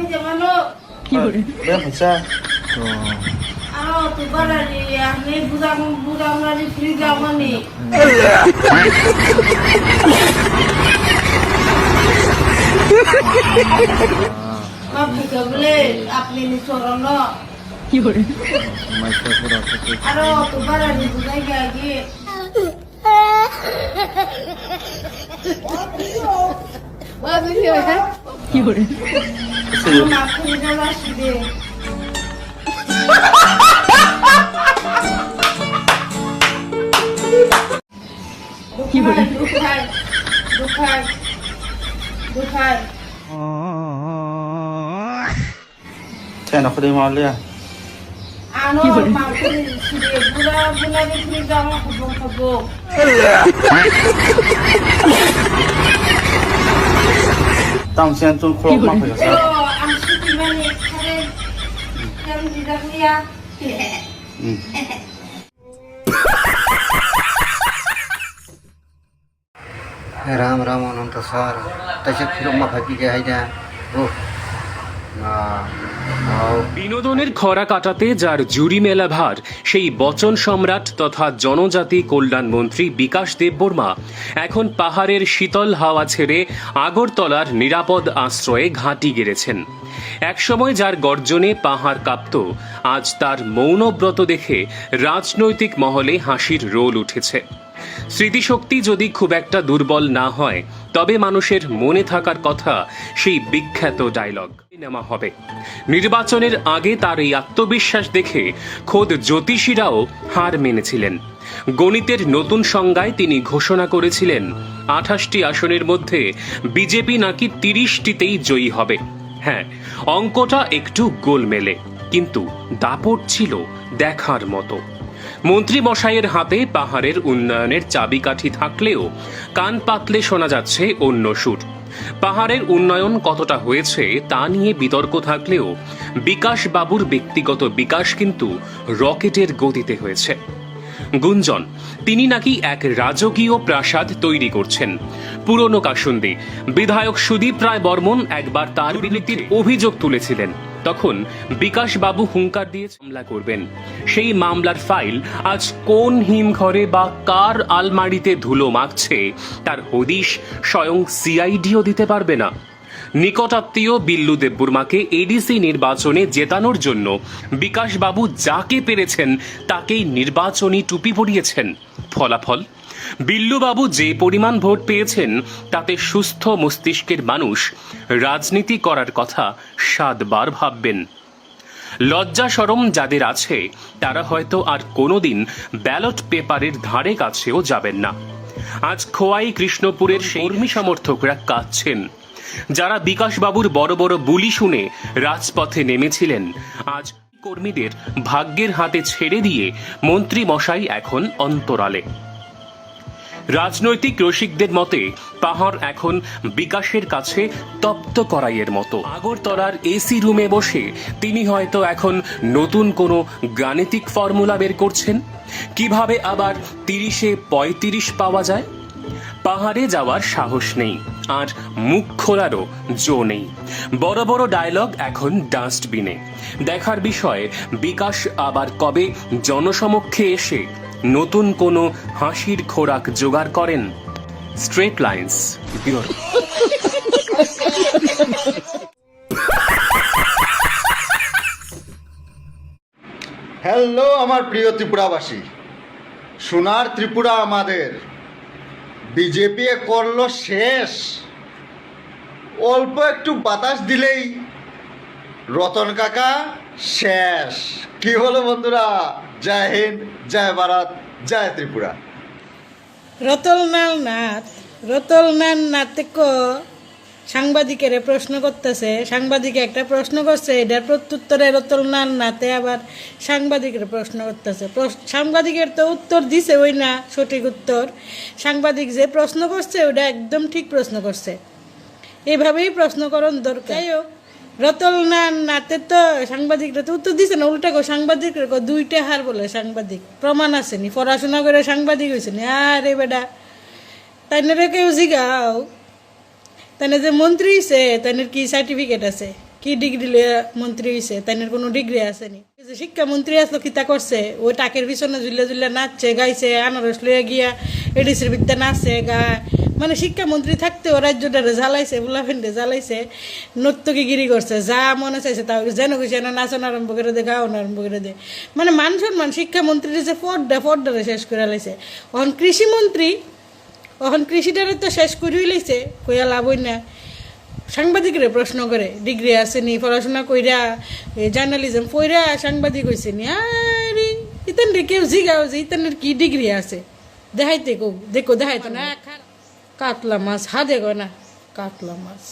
কি করে পয়সা তো আপনি চরণ কি করে মাইসা পুরো আছে আরো তোমার বুঝাই গিয়ে কি করে কি করে thế nó có đi mau liền আনো মাংসের ছিড়ে বুড়া বুড়া বিক্রি জামা খাবো খাবো tao xem tôi khô mắc phải sao আমি শুধু মানে খারে কেন দিদা দিয়া राम राम अनंत सर तसे फिल्म माफाकी गे हायदा ओ বিনোদনের খরা কাটাতে যার জুরি মেলা ভার সেই বচন সম্রাট তথা জনজাতি কল্যাণ মন্ত্রী বিকাশ দেববর্মা এখন পাহাড়ের শীতল হাওয়া ছেড়ে আগরতলার নিরাপদ আশ্রয়ে ঘাঁটি গেড়েছেন। একসময় যার গর্জনে পাহাড় কাঁপত, আজ তার মৌনব্রত দেখে রাজনৈতিক মহলে হাসির রোল উঠেছে। স্মৃতিশক্তি যদি খুব একটা দুর্বল না হয়, তবে মানুষের মনে থাকার কথা সেই বিখ্যাত ডায়লগ নেওয়া হবে। নির্বাচনের আগে তার এই আত্মবিশ্বাস দেখে খোদ জ্যোতিষীরাও হার মেনেছিলেন। গণিতের নতুন সংজ্ঞায় তিনি ঘোষণা করেছিলেন 28টি আসনের মধ্যে বিজেপি নাকি 30টিতেই জয়ী হবে। হ্যাঁ, অঙ্কটা একটু গোলমেলে, কিন্তু দাপট ছিল দেখার মতো। মন্ত্রী মশাইয়ের হাতে পাহাড়ের উন্নয়নের চাবিকাঠি থাকলেও কান পাতলে শোনা যাচ্ছে অন্য সুর। পাহাড়ের উন্নয়ন কতটা হয়েছে তা নিয়ে বিতর্ক থাকলেও বিকাশ বাবুর ব্যক্তিগত বিকাশ কিন্তু রকেটের গতিতে হয়েছে। গুঞ্জন, তিনি নাকি এক রাজকীয় প্রাসাদ তৈরি করছেন। পুরনো কাসুন্দি বিধায়ক সুদীপ রায় বর্মন একবার তার বিরুদ্ধে অভিযোগ তুলেছিলেন। তখন বিকাশ বাবু হুঙ্কার দিয়ে মামলা করবেন। সেই মামলার ফাইল আজ কোন হিমঘরে বা কার আলমারিতে ধুলো মাখছে তার হদিশ স্বয়ং সিআইডিও দিতে পারবে না। নিকটাত্মীয় বিল্লু দেববর্মাকে এডিসি নির্বাচনে জেতানোর জন্য বিকাশবাবু যাকে পেরেছেন তাকেই নির্বাচনী টুপি পরিয়েছেন। ফলাফল, বিল্লুবাবু যে পরিমাণ ভোট পেয়েছেন তাতে সুস্থ মস্তিষ্কের মানুষ রাজনীতি করার কথা 7 বার ভাববেন। লজ্জা শরম যাদের আছে তারা হয়তো আর কোনোদিন ব্যালট পেপারের ধারে কাছেও যাবেন না। আজ খোয়াই কৃষ্ণপুরের কর্মী সমর্থকরা কাঁদছেন। যারা বিকাশবাবুর বড় বড় বুলি শুনে রাজপথে নেমেছিলেন, আজ কর্মীদের ভাগ্যের হাতে ছেড়ে দিয়ে মন্ত্রী মশাই এখন অন্তরালে। রাজনৈতিক রসিকদের মতে পাহাড় এখন বিকাশের কাছে তপ্ত কড়াইয়ের মতো। আগরতলার এসি রুমে বসে তিনি হয়তো এখন নতুন কোনো গাণিতিক ফর্মুলা বের করছেন, কিভাবে আবার 30-এ 35 পাওয়া যায়। পাহাড়ে যাওয়ার সাহস নেই, আর মুখ খোলারও জো নেই। বড় বড় ডায়লগ এখন ডাস্টবিনে। দেখার বিষয় বিকাশ আবার কবে জনসমক্ষে এসে নতুন কোনো হাসির খোরাক জোগাড় করেন। Straight lines bureau. হ্যালো আমার প্রিয় ত্রিপুরাবাসী, সোনার ত্রিপুরা আমাদের বিজেপি করলো শেষ। অল্প একটু বাতাস দিলেই রতন কাকা শেষ। কি হলো বন্ধুরা? জয় হিন্দ, জয় ভারত, জয় ত্রিপুরা। রতলনাল নাথ সাংবাদিকের প্রশ্ন করতেছে। সাংবাদিকে একটা প্রশ্ন করছে, এটার প্রত্যুত্তরে রতলনাল নাথে আবার সাংবাদিকের প্রশ্ন করতেছে। সাংবাদিকের তো উত্তর দিছে ওই না সঠিক উত্তর। সাংবাদিক যে প্রশ্ন করছে ওটা একদম ঠিক প্রশ্ন করছে। এইভাবেই প্রশ্নকরণ দরকার। যাই হোক, রতলনাল নাথে তো সাংবাদিকরা তো উত্তর দিছে না, উল্টা সাংবাদিক 2টা হার বলে সাংবাদিক। প্রমাণ আছে নি? পড়াশোনা করে সাংবাদিক হয়েছে নি? আরে বেটা, তাইনারে কেউ জিগাও, তাইনে যে মন্ত্রী হয়েছে তাইনের কি সার্টিফিকেট আছে? কি ডিগ্রি লিয়ে মন্ত্রী হয়েছে তাইনের কোনো ডিগ্রি আসেনি যে শিক্ষামন্ত্রী আসলো কিতা করছে ওই টাকের পিছনে ঝুলে ঝুলে নাচছে গাইছে আনারস লইয়া গিয়া এডিসির বিদ্যা নাচছে গায় মানে শিক্ষামন্ত্রী থাকতেও রাজ্যটারে জ্বালাইছে বুলাফেন্ডে জ্বালাইছে নর্তকীগিরি করছে যা মনে চাইছে তা যেন কিছু না নাচন আরম্ভ করে দে গাওয়ান আরম্ভ করে দে মানে মান সম্মান শিক্ষামন্ত্রীর যে ফড্ডারে শেষ করে লাইছে এখন কৃষিমন্ত্রী এখন কৃষিটারে তো শেষ করেই লাইছে কইয়া লাভ হই না সাংবাদিকরে প্রশ্ন করে ডিগ্রি আসেনি পড়াশোনা কইরা জার্নালিজম পড়া সাংবাদিক হয়েছে নি আরে ইতানরে কেউ জিগাও যে ইতানের কি ডিগ্রি আছে দেখাইতে দেখো দেখাইতো না কাতলা মাছ হা দেখো না কাতলা মাছ